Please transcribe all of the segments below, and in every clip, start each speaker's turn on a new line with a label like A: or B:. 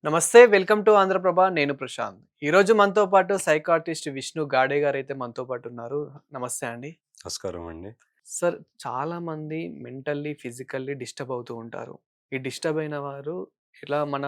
A: నమస్తే. Welcome to Andhraprabha. నేను ప్రశాంత్. ఈరోజు మనతో పాటు సైకాట్రిస్ట్ విష్ణు గాడే గారైతే మనతో పాటు ఉన్నారు. నమస్తే అండి.
B: నమస్కారం అండి.
A: సార్, చాలామంది మెంటల్లీ, ఫిజికల్లీ డిస్టర్బ్ అవుతూ ఉంటారు. ఈ డిస్టర్బ్ అయిన వారు ఇలా మన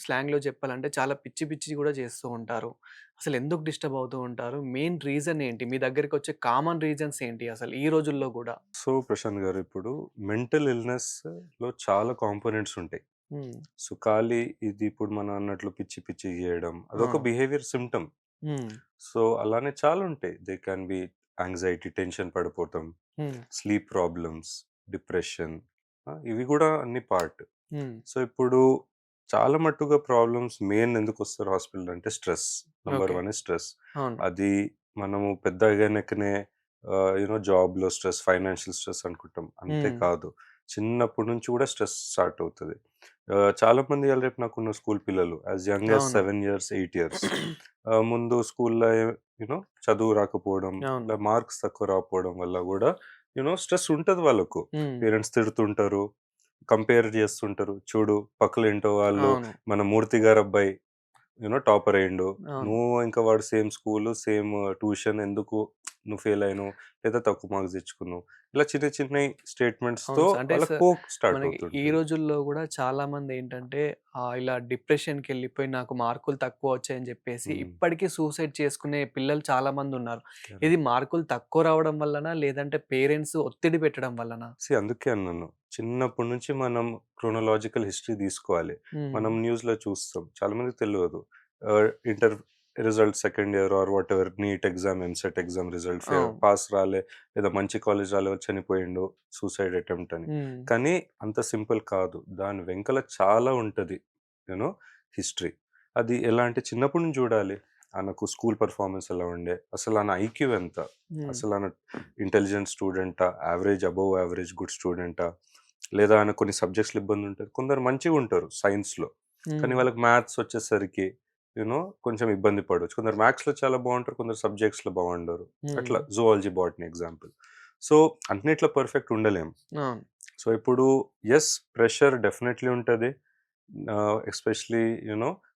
A: స్లాంగ్‌లో చెప్పాలంటే చాలా పిచ్చి పిచ్చివి కూడా చేస్తూ ఉంటారు. అసలు ఎందుకు డిస్టర్బ్ అవుతూ ఉంటారు? మెయిన్ రీజన్ ఏంటి? మీ దగ్గరికొచ్చే కామన్ రీజన్స్ ఏంటి అసలు ఈ రోజుల్లో గూడా?
B: సో, ప్రశాంత్ గారు ఇప్పుడు మెంటల్ ఇల్‌నెస్‌లో చాలా కాంపోనెంట్స్ ఉంటాయి.
A: హ్మ్.
B: సో, ఖాళీ ఇది ఇప్పుడు మనం అన్నట్లు పిచ్చి పిచ్చిగా చేయడం
A: ఆ!
B: అదొక బిహేవియర్ సిమ్ప్టమ్.
A: హ్మ్.
B: సో, అలానే చాలా ఉంటాయి. They can be anxiety, tension పడిపోవటం,
A: హ్మ్.
B: స్లీప్ ప్రాబ్లమ్స్, డిప్రెషన్, ఇవి గూడా అన్ని పార్ట్.
A: హ్మ్.
B: సో, ఇప్పుడు చాలా మట్టుగా ప్రాబ్లమ్స్ మెయిన్ ఎందుకొస్తారు హాస్పిటల్ అంటే స్ట్రెస్. Number
A: okay.
B: 1 స్ట్రెస్.
A: అవును.
B: అది మనము పెద్దగైనంకనే జాబ్‌లో స్ట్రెస్, ఫైనాన్షియల్ స్ట్రెస్ అనుకుంటాం. అంతే
A: హ్మ్.
B: కాదు. చిన్నప్పటి నుంచి కూడా స్ట్రెస్ స్టార్ట్ అవుతది. చాలామంది ఇయాల రేపు నాకున్న స్కూల్ పిల్లలు యాస్ యంగ్ యాస్
A: అవును.
B: 7 ఇయర్స్, 8 ఇయర్స్ ముందు స్కూల్‌లో చదువు రాకపోవడం,
A: అవును.
B: ఇలా మార్క్స్ తక్కువ రాకపోవడం వల్ల గూడా స్ట్రెస్ ఉంటది వాళ్ళకు.
A: హ్మ్.
B: పేరెంట్స్ తిడుతుంటారు. కంపేర్ చేస్తుంటారు. చూడు పక్కల ఇంటో వాళ్ళు
A: అవును.
B: మన మూర్తి గారి అబ్బాయి టాపర్ అయ్యిండు.
A: అవును.
B: నువ్వు ఇంకా వాడు సేమ్ స్కూలు, సేమ్ ట్యూషన్ ఎందుకు నువ్వు ఫెయిల్ అయినవు? లేదా తక్కువ మార్క్స్ తెచ్చుకున్నావు? ఇలా చిన్న చిన్నయి స్టేట్మెంట్స్‌తో
A: అవును సార్. అంటే
B: వాళ్ళకి
A: సార్,
B: కోక్ స్టార్ట్
A: మనకి ఈ
B: అవుతుంటది.
A: రోజుల్లో గూడా చాలామందేంటంటే ఇలా డిప్రెషన్‌కెళ్ళిపోయి నాకు మార్కులు తక్కువొచ్చాయని జెప్పేసి
B: హ్మ్.
A: ఇప్పటికీ సూసైడ్ చేసుకునే పిల్లలు చాలామందున్నారు. ఇది
B: కరెక్ట్.
A: మార్కులు తక్కువ రావడం వల్లనా? లేదంటే పేరెంట్స్ ఒత్తిడి పెట్టడం వల్లనా?
B: అందుకే అన్నాను. చిన్నప్పటి నుంచి మనం క్రోనలాజికల్ హిస్టరీ తీసుకోవాలి.
A: హ్మ్.
B: మనం న్యూస్‌లో చూస్తాం. చాలా మందికి తెలవదు. Inter result second year or whatever NEET exam, EAMCET exam result
A: అవును.
B: పాస్ రాలే, లేదా మంచి కాలేజ్ రాలే చనిపోయిండు. సూసైడ్ అటెంప్ట్ అని.
A: హ్మ్.
B: కానీ అంత సింపుల్ కాదు. దాని వెనకాల చాలా ఉంటది. You know history. అది ఎలా అంటే చిన్నప్పటి నుంచి చూడాలి. ఆయనకు స్కూల్ పెర్ఫార్మన్స్ ఎలా ఉండే? అసలు ఆయన ఐక్యూ ఎంత?
A: హ్మ్.
B: అసలు ఆయన ఇంటెలిజెంట్ స్టూడెంటా? యావరేజ్, అబోవ్ యావరేజ్, గుడ్ స్టూడెంటా? లేదా ఆయన కొన్ని సబ్జెక్ట్స్‌లో ఇబ్బందుంటది. కొందరు మంచిగుంటారు సైన్స్‌లో. కానీ
A: హ్మ్.
B: వాళ్ళకి మ్యాథ్స్ వచ్చేసరికి కొంచెం ఇబ్బంది పడొచ్చు. కొందరు మ్యాథ్స్‌లో చాలా బావుంటారు. కొందరు సబ్జెక్ట్స్‌లో బాగుండరు.
A: హ్మ్.
B: అట్లా జూవాలజీ, బాటనీ ఎగ్జాంపుల్. సో, అన్నిట్లో పర్ఫెక్ట్ ఉండలేం.
A: అవును.
B: సో, ఇప్పుడు యెస్, ప్రెషర్ డెఫినైట్‌లీ ఉంటది. ఎస్పెషల్లీ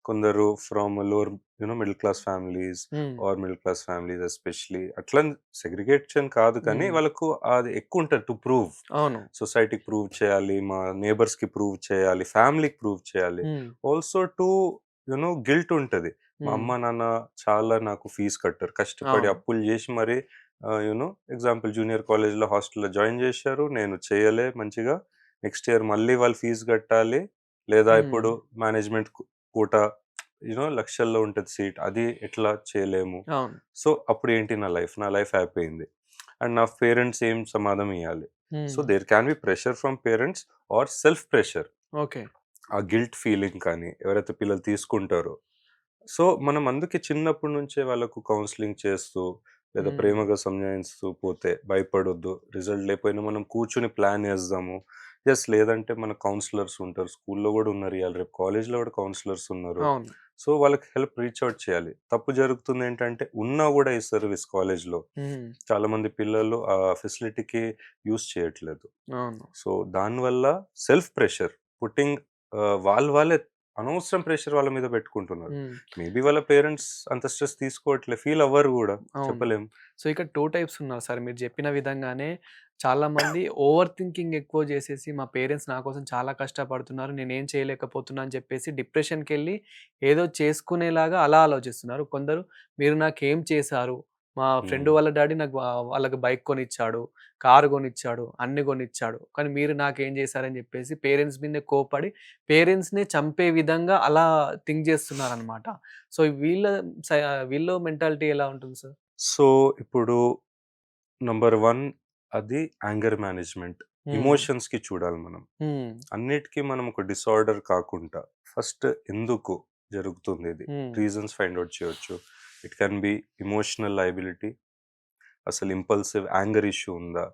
B: కొందరు from lower middle class families
A: hmm.
B: Or middle class families especially అట్లా సెగ్రిగేషన్ కాదు కానీ
A: హ్మ్.
B: వాళ్ళకు అది ఎక్కువ ఉంటుంది టు ప్రూవ్.
A: అవును.
B: సొసైటీకి ప్రూవ్ చేయాలి, మా నేబర్స్‌కి ప్రూవ్ చేయాలి, ఫ్యామిలీకి ప్రూవ్ చేయాలి.
A: హ్మ్.
B: ఆల్సో టు గిల్ట్ ఉంటది. మా
A: హ్మ్.
B: అమ్మ, నాన్న చాలా నాకు ఫీజ్ కట్టారు. కష్టపడి
A: అవును.
B: అప్పులు చేసి మరి ఎగ్జాంపుల్ జూనియర్ కాలేజ్‌లో, హాస్టల్‌లో జాయిన్ చేశారు. నేను చేయలే మంచిగా. నెక్స్ట్ ఇయర్ మళ్ళీ వాళ్ళు ఫీజ్ కట్టాలి. లేదా
A: హ్మ్.
B: ఇప్పుడు మేనేజ్‌మెంట్ కోటా లక్షల్లో ఉంటది సీట్. అది ఎట్లా చేయలేము.
A: అవును.
B: సో, అప్పుడేంటి నా లైఫ్? నా లైఫ్ అయిపోయింది. అండ్ నా పేరెంట్స్ ఏం సమాధానం ఇయ్యాలి? So,
A: hmm.
B: There can be pressure from parents or self pressure.
A: Okay.
B: ఆ గిల్ట్ ఫీలింగ్ కానీ ఎవరైతే పిల్లలు తీసుకుంటారో. సో, మనం అందుకే చిన్నప్పటి నుంచే వాళ్ళకు కౌన్సెలింగ్ చేస్తూ, లేదా
A: హ్మ్.
B: ప్రేమగా సంజాయిస్తూ పోతే భయపడొద్దు. రిజల్ట్ లేకపోయినా మనం కూర్చొని ప్లాన్ ఏద్దాము. లేదంటే మన కౌన్సిలర్స్ ఉంటారు. స్కూల్‌లో గూడా ఉన్నారు. ఇయాల రేపు కాలేజ్‌లో గూడా కౌన్సిలర్స్ ఉన్నారు.
A: అవును.
B: సో, వాళ్ళకి హెల్ప్ రీచ్ ఔట్ చేయాలి. తప్పు జరుగుతుందేంటంటే ఉన్నా గూడా ఈ సర్విస్ కాలేజ్‌లో
A: హ్మ్.
B: చాలామంది పిల్లలు ఆ ఫెసిలిటీకి యూజ్ చేయట్లేదు.
A: అవును.
B: సో, దానివల్ల సెల్ఫ్ ప్రెషర్ పుట్టింగ్ వాళ్ళే అనవసరం ప్రెషర్ వాళ్ళ మీద పెట్టుకుంటున్నారు.
A: హ్మ్.
B: మేబీ వాళ్ళ పేరెంట్స్ అంత స్ట్రెస్ తీసుకోవట్లే. ఫీల్ అవ్వరు గూడా.
A: అవును.
B: చెప్పలేం.
A: సో, ఇక్కడ 2 టైప్స్ ఉన్నారు సార్. మీరు చెప్పిన విధంగానే చాలామంది ఓవర్ థింకింగ్ ఎక్కువ చేసేసి, మా పేరెంట్స్ నా కోసం చాలా కష్టపడుతున్నారు. నేనేం చేయలేకపోతున్నా అని చెప్పేసి డిప్రెషన్‌కెళ్ళి ఏదో చేసుకునేలాగా అలా ఆలోచిస్తున్నారు. కొందరు మీరు నాకేం చేశారు? మా ఫ్రెండ్
B: హ్మ్.
A: వాళ్ళ డ్యాడీ నాకు వాళ్ళకి బైక్ కొనిచ్చాడు, కారు కొనిచ్చాడు, అన్నీ కొనిచ్చాడు. కానీ మీరు నాకేం చేశారని చెప్పేసి పేరెంట్స్ మీదనే కోప్పడి, పేరెంట్స్‌ని చంపే విధంగా అలా థింక్ చేస్తున్నారనమాట. సో, వీళ్ళ మెంటాలిటీ ఎలా ఉంటుంది సార్?
B: సో, ఇప్పుడు నంబర్ 1 అది యాంగర్ మేనేజ్‌మెంట్.
A: హ్మ్.
B: ఎమోషన్స్‌కి చూడాలి మనం.
A: హ్మ్.
B: అన్నిటికి మనం ఒక డిసార్డర్ కాకుండా ఫస్ట్ ఎందుకు జరుగుతుందిది?
A: హ్మ్.
B: రీజన్స్ ఫైండ్ ఔట్ చేయొచ్చు. It can be emotional liability. అసలు ఇంపల్సివ్ యాంగర్ ఇష్యూ ఉందా?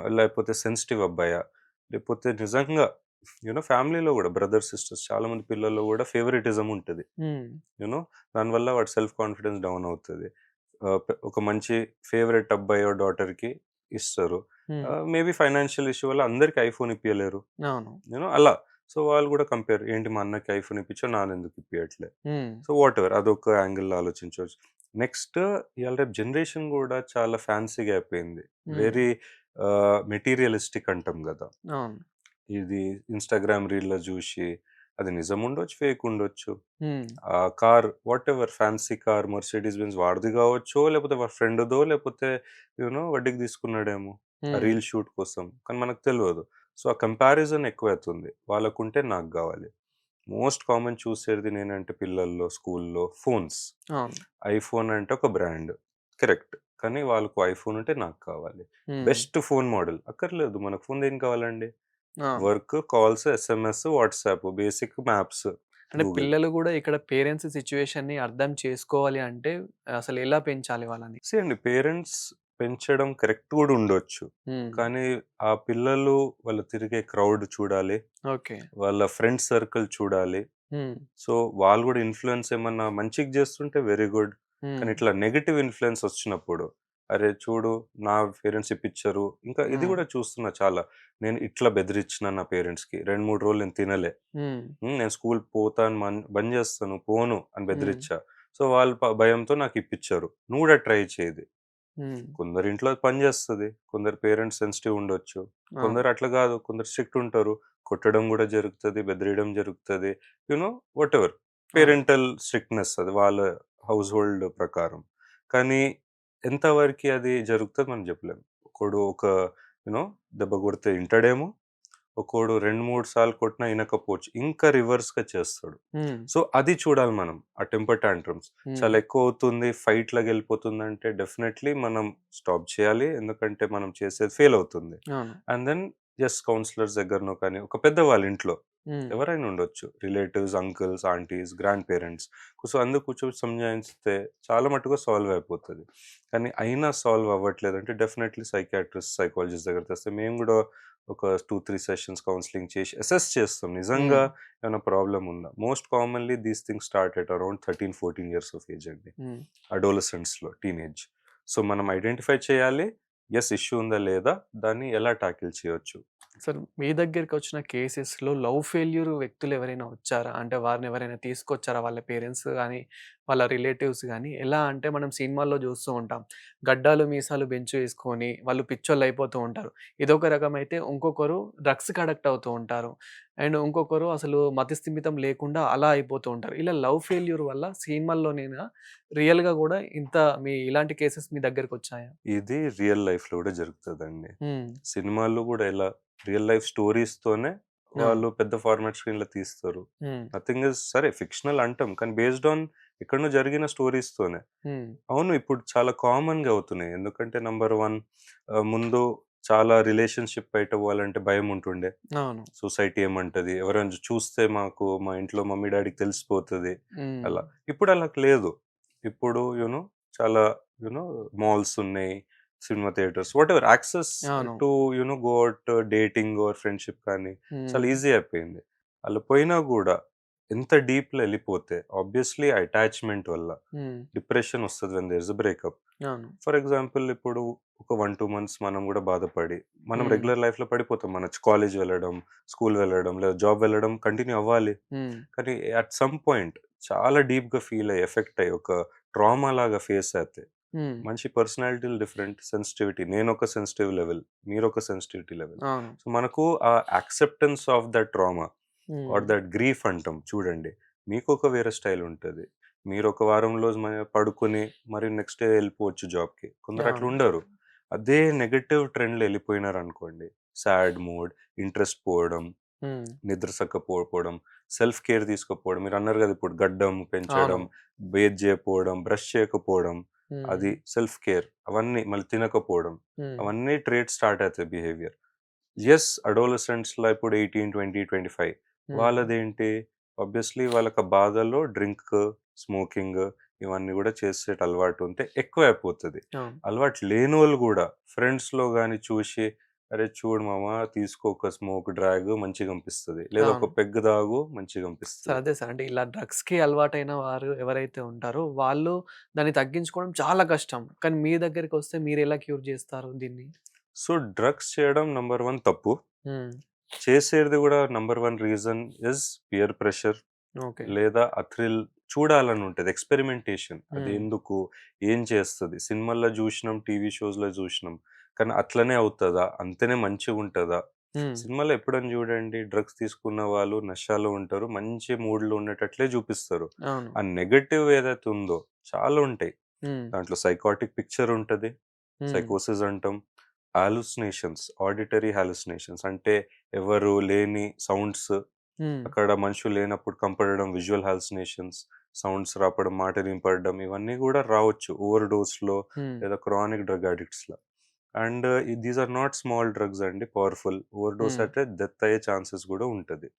B: లేకపోతే సెన్సిటివ్ అబ్బాయా? లేకపోతే నిజంగా ఫ్యామిలీలో గూడా బ్రదర్స్, సిస్టర్స్ చాలామంది పిల్లల్లో గూడా ఫేవరెటిజం ఉంటది.
A: హ్మ్.
B: యూ నో దానివల్ల వాడి సెల్ఫ్ కాన్ఫిడెన్స్ డౌన్ అవుతది. ఒక మంచి ఫేవరెట్ అబ్బాయో, డాటర్‌కి ఇస్తారు.
A: హ్మ్.
B: మేబీ ఫైనాన్షియల్ ఇష్యూ వల్ల అందరికి ఐఫోన్ ఇప్పియలేరు.
A: అవును.
B: అలా. సో వాళ్ళు కూడా కంపేర్, ఏంటి మా అన్నకి ఐఫోన్ ఇప్పించావు నాన్నెందుకు ఇప్పియట్లే.
A: హ్మ్.
B: సో వాటెవర్ అదొక యాంగిల్‌లో ఆలోచించవచ్చు. నెక్స్ట్ ఇయాల రేపు జనరేషన్ గూడా చాలా ఫ్యాన్సీగా అయిపోయింది.
A: హ్మ్.
B: వెరీ మెటీరియలిస్టిక్ అంటాం గదా!
A: అవును.
B: ఇది ఇన్‌స్టాగ్రామ్ రీల్‌లో జూషి అది నిజముండొచ్చు, ఫేక్ ఉండొచ్చు.
A: హ్మ్.
B: ఆ car whatever fancy car Mercedes Benz వాడిది గావచ్చో, లేపోతే వాళ్ళ ఫ్రెండ్‌దో, లేపోతే వడ్డీకి తీసుకున్నాడేమో ఆ
A: హ్మ్.
B: రీల్ షూట్ కోసం. కానీ మనకు తెలవదు. సో, ఆ కంపారిజన్ ఎక్కువైతుంది. వాళ్ళకుంటే నాకు గావాలి. మోస్ట్ కామన్ చూసేది నేనంటే పిల్లల్లో, స్కూల్‌లో ఫోన్స్.
A: అవును.
B: ఐఫోన్ అంటే ఒక బ్రాండ్. కరెక్ట్. కానీ వాళ్ళకు ఐఫోన్ ఉంటే నాకు కావాలి.
A: హ్మ్.
B: బెస్ట్ ఫోన్ మోడల్ అక్కర్లేదు. మనకు ఫోన్ దేనికి కావాలండి?
A: అవును.
B: Work, calls, SMS, WhatsApp, basic maps,
A: అంటే
B: గూగుల్.
A: పిల్లలు గూడా ఇక్కడ పేరెంట్స్ సిట్యుయేషన్‌ని అర్థం చేసుకోవాలి అంటే అసలు ఎలా పెంచాలి వాళ్ళని?
B: సీ అండి, పేరెంట్స్ పెంచడం కరెక్ట్ గూడా ఉండొచ్చు.
A: హ్మ్.
B: కానీ ఆ పిల్లలు వాళ్ళు తిరిగే క్రౌడ్ చూడాలి.
A: ఓకే.
B: వాళ్ళ ఫ్రెండ్ సర్కిల్ చూడాలి.
A: హ్మ్.
B: సో, వాళ్ళు గూడా ఇన్‌ఫ్లూయెన్స్ ఏమన్నా మంచిగా జేస్తుంటే వెరీ గుడ్. కానీ
A: హ్మ్.
B: ఇట్లా నెగెటివ్ ఇన్‌ఫ్లూయెన్స్ ఒచ్చినప్పుడు, అరే చూడు నా పేరెంట్స్ ఇప్పిచ్చరు. ఇంకా ఇది
A: హ్మ్.
B: గూడా చూస్తున్నా చాలా. నేను ఇట్లా బెదిరిచ్చిన నా పేరెంట్స్‌కి. 2, 3 రోజులు నేను తినలే.
A: హ్మ్.
B: నేను స్కూల్ పోతాను బంద్ జేస్తాను, పోను అని
A: హ్మ్.
B: బెదిరిచ్చా. సో, వాళ్ళు భయంతో నాకిప్పిచ్చరు. నువ్వు గూడా ట్రై చెయి ఇది.
A: హ్మ్.
B: కొందరి ఇంట్లో అది పని చేస్తది. కొందరు పేరెంట్స్ సెన్సిటివ్ ఉండొచ్చు.
A: అవును.
B: కొందరు అట్లా గాదు. కొందరు స్ట్రిక్ట్ ఉంటారు. కొట్టడం గూడా జరుగుతది. బెదిరియడం జరుగుతది. వాటెవర్.
A: అవును.
B: పేరెంటల్ స్ట్రిక్ట్‌నెస్ అది వాళ్ళ హౌస్ హోల్డ్ ప్రకారం. కానీ ఎంతవరకి అది జరుగుతది మనం జెప్పలేం. ఒకడు ఒక యూ నో దెబ్బ కొడితే ఇంటడేమో. ఒక్కోడు 2, 3 సార్లు కొట్టినా ఇనకపోవచ్చు. ఇంకా రివర్స్‌గా చేస్తాడు.
A: హ్మ్.
B: సో, అది చూడాలి మనం. ఆ టెంపర్ టాంట్రమ్స్.
A: హ్మ్.
B: చాలా ఎక్కువవుతుంది, ఫైట్‌లకెళ్ళిపోతుందంటే డెఫినైట్‌లీ మనం స్టాప్ చేయాలి. ఎందుకంటే మనం చేసేది ఫెయిల్ అవుతుంది.
A: అవును.
B: అండ్ దెన్ కౌన్సిలర్స్ దగ్గరనో కానీ, ఒక పెద్దవాళ్ళ ఇంట్లో
A: హ్మ్.
B: ఎవరైనా ఉండొచ్చు. Relatives, uncles, aunties, grand parents. So, అందరూ కూర్చొని సంజాయిస్తే చాలా మట్టుకు సాల్వ్ అయిపోతది. కానీ అయినా సాల్వ్ అవ్వట్లేదంటే డెఫినైట్‌లీ సైకియాట్రిస్ట్, సైకాలజిస్ట్ దగ్గరికి తెస్తే మేము గూడా ఒక 2, 3 సెషన్స్ కౌన్సెలింగ్ చేసి అసెస్ చేస్తాం. నిజంగా
A: హ్మ్.
B: ఏమైనా ప్రాబ్లమ్ ఉందా? Most commonly these things start at around 13, 14 years of age అండి.
A: హ్మ్.
B: అడోలసెంట్స్‌లో, టీనేజ్. సో, మనం ఐడెంటిఫై చేయాలి. ఇష్యూ ఉందా లేదా? దాన్ని ఎలా టాకిల్ చేయొచ్చు?
A: సార్ మీ దగ్గరికొచ్చిన కేసెస్‌లో లవ్ ఫెయిల్యూర్ వ్యక్తులు ఎవరైనా వచ్చారా? అంటే వారిని ఎవరైనా తీసుకొచ్చారా? వాళ్ళ పేరెంట్స్ గాని, వాళ్ళ రిలేటివ్స్ గాని, ఎలా అంటే మనం సినిమాల్లో చూస్తూ ఉంటాం. గడ్డాలు, మీసాలు వేసుకొని వాళ్ళు పిచ్చోళ్ళయిపోతూ ఉంటారు. ఇదొక రకమైతే ఇంకొకరు డ్రగ్స్‌కి అడిక్ట్ అవుతూ ఉంటారు. అండ్ ఇంకొకరు అసలు మతిస్థిమితం లేకుండా అలా అయిపోతూ ఉంటారు. ఇలా లవ్ ఫెయిల్యూర్ వల్ల సినిమాల్లోనేనా రియల్‌గా గూడా ఇంత ఇలాంటి కేసెస్ మీ దగ్గరకొచ్చాయా?
B: ఇది రియల్ లైఫ్‌లో గూడా జరుగుతదండి.
A: హ్మ్.
B: సినిమాల్లో గూడా ఎలా రియల్ లైఫ్ స్టోరీస్‌తోనే
A: అవును.
B: వాళ్ళు పెద్ద ఫార్మాట్ స్క్రీన్‌లో తీస్తారు.
A: హ్మ్.
B: నథింగ్ ఈజ్ సరే ఫిక్షనల్ అంటాం. కానీ బేస్డ్ ఆన్ ఎక్కడనో జరిగిన స్టోరీస్‌తోనే.
A: హ్మ్.
B: అవును. ఇప్పుడు చాలా కామన్‌గా అవుతున్నాయి. ఎందుకంటే నంబర్ 1, ముందు చాలా రిలేషన్‌షిప్ బయట పోవాలంటే భయముంటుండే.
A: అవును.
B: సొసైటీ ఏమంటది? ఎవరైనా చూస్తే మా ఇంట్లో మమ్మీ, డ్యాడీకి తెలిసిపోతది
A: హ్మ్.
B: అలా. ఇప్పుడు అలా లేదు. ఇప్పుడు చాలా యూ నో మాల్స్ ఉన్నాయి. సినిమా థియేటర్స్ వాటెవర్ యాక్సెస్
A: అవును.
B: To go out dating or friendship కానీ చాలా
A: హ్మ్.
B: ఈజీ అయిపోయింది. అలా పోయినా గూడా ఎంత డీప్‌లో ఎళ్ళిపోతే ఆబ్వియస్‌లీ అటాచ్‌మెంట్ వల్ల
A: హ్మ్.
B: డిప్రెషన్ వస్తది when there is a breakup.
A: అవును.
B: ఫర్ ఎగ్జాంపుల్ ఇప్పుడు ఒక 1, 2 మంత్స్ మనం గూడా బాధపడి, మనం
A: హ్మ్.
B: రెగ్యులర్ లైఫ్‌లో పడిపోతాం. మన కాలేజ్ వెళ్ళడం, స్కూల్ వెళ్ళడం, లేదా జాబ్ వెళ్ళడం కంటిన్యూ అవ్వాలి.
A: హ్మ్.
B: కానీ అట్ సమ్ పాయింట్ చాలా డీప్‌గా ఫీల్ అయ్యి, ఎఫెక్ట్ అయ్యి, ఒక ట్రామా లాగా ఫేస్ అయితే,
A: హ్మ్.
B: మనిషి పర్సనాలిటీలు డిఫరెంట్, సెన్సిటివిటీ నేనొక సెన్సిటివ్ లెవెల్, మీరొక సెన్సిటివిటీ లెవెల్.
A: అవును.
B: సో, మనకు ఆ యాక్సెప్టెన్స్ ఆఫ్ దట్ ట్రామా
A: హ్మ్.
B: ఆర్ దట్ గ్రీఫ్ అంటాం చూడండి. మీకొక వేరే స్టైల్ ఉంటది. మీరొక వారం రోజు పడుకొని మరి నెక్స్ట్ డే ఎళ్ళిపోవచ్చు జాబ్‌కి. కొందరు అట్లా
A: అవును.
B: ఉండరు. అదే నెగెటివ్ ట్రెండ్‌లో ఎళ్ళిపోయినారనుకోండి, సాడ్ మూడ్, ఇంట్రెస్ట్ పోవడం,
A: హ్మ్.
B: నిద్ర సక్కపోవడం, సెల్ఫ్ కేర్ తీసుకోకపోవడం. మీరన్నారు గదా! ఇప్పుడు గడ్డం
A: అవును.
B: పెంచడం, బేత్ జేయకపోవడం, బ్రష్ చేయకపోవడం,
A: హ్మ్.
B: అది సెల్ఫ్ కేర్. అవన్నీ మళ్ళీ తినకపోవడం.
A: హ్మ్.
B: అవన్నీ ట్రేట్స్ స్టార్ట్ అయితాయి బిహేవియర్. అడోలసెంట్స్‌లో ఇప్పుడు 18, 20, 25
A: హ్మ్.
B: వాళ్ళదేంటి? ఆబ్వియస్‌లీ వాళ్ళకి ఆ బాధల్లో డ్రింక్, స్మోకింగ్ ఇవన్నీ గూడా చేసేటి అలవాటు ఉంటే ఎక్కువైపోతది.
A: అవును.
B: అలవాటు లేనోళ్ళు గూడా ఫ్రెండ్స్‌లో గాని చూసి, "అరే! చూడు మామ తీసుకో ఒక స్మోక్ డ్రాగ్ మంచిగనిపిస్తది. లేదా
A: అవును.
B: ఒక పెగ్ తాగు
A: సార్
B: మంచిగనిపిస్తది."
A: అదే సార్. అంటే ఇలా డ్రగ్స్‌కి అలవాటైన వారు ఎవరైతే ఉంటారో వాళ్ళు దాన్ని తగ్గించుకోవడం చాలా కష్టం. కానీ మీ దగ్గరికొస్తే మీరెలా క్యూర్ చేస్తారు దీన్ని?
B: సో, డ్రగ్స్ చేయడం నంబర్ 1 తప్పు.
A: హ్మ్.
B: చేసేది గూడా number 1 reason is peer pressure.
A: Okay.
B: లేదా ఆ థ్రిల్ చూడాలని ఉంటది. ఎక్స్‌పెరిమెంటేషన్.
A: హ్మ్.
B: అదెందుకు? ఏం చేస్తది? సినిమాల్లో జూషినాం, టీవీ షోస్‌లో జూషినాం. కానీ అట్లనే అవుతదా? అంతనే మంచిగుంటదా?
A: హ్మ్.
B: సినిమాలో ఎప్పుడైనా జూడండి డ్రగ్స్ తీసుకున్న వాళ్ళు నషాలో ఉంటారు. మంచి మూడ్‌లో ఉండేటట్లే జూపిస్తారు.
A: అవును.
B: ఆ నెగెటివ్ ఏదైతే ఉందో చాలా ఉంటాయి.
A: హ్మ్.
B: దాంట్లో సైకాటిక్ పిక్చర్ ఉంటది.
A: హ్మ్.
B: సైకోసిస్ అంటాం. హాలుసినేషన్స్, ఆడిటరీ హాలుసినేషన్స్ అంటే ఎవరు లేని సౌండ్స్
A: హ్మ్.
B: అక్కడ మనుషులు లేనప్పుడు కంపడడం, విజువల్ హాలుసినేషన్స్, సౌండ్స్ రాపడం, మాట వినపడడం ఇవన్నీ గూడా రావచ్చు ఓవర్ డోస్‌లో
A: హ్మ్.
B: లేదా క్రానిక్ డ్రగ్ అడిక్ట్స్‌లో. And these are not small drugs అండి పవర్‌ఫుల్. Overdose
A: hmm.
B: అయితే డెత్ అయ్యే ఛాన్సెస్ గూడా ఉంటది.